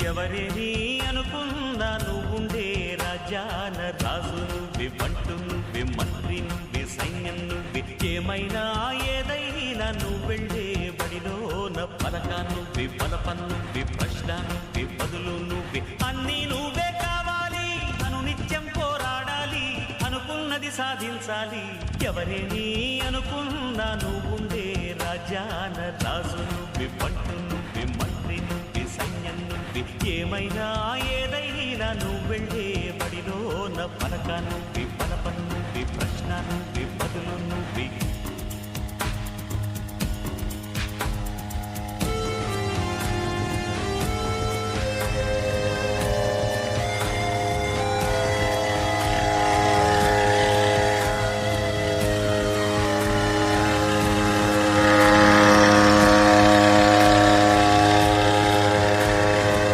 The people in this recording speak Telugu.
ఎవరేని అనుకున్నా నువ్వుండే రాజ్యాన రాజు నువ్వే, బంటు నువ్వే, మంత్రి నువ్వే, సైన్యం నువ్వే, ఏమైనా ఏదైనా నువ్వెళ్ళే బడిలోన పలక నువ్వే, బలపం నువ్వే, ప్రశ్న నువ్వే, బదులు నువ్వే, అన్నీ నువ్వే కావాలి. అనునిత్యం పోరాడాలి, అనుకున్నది సాధించాలి. ఎవరేని అనుకున్నా నువ్వుండే రాజ్యాన రాజు నువ్వే, బంటు నువ్వే, మంత్రి నువ్వే, సైన్యం నువ్వే, ఏమైనా ఏదైనా నువ్వెళ్ళే బడిలోన పలక నువ్వే, బలపం నువ్వే, ప్రశ్న నువ్వే, బదులు నువ్వే.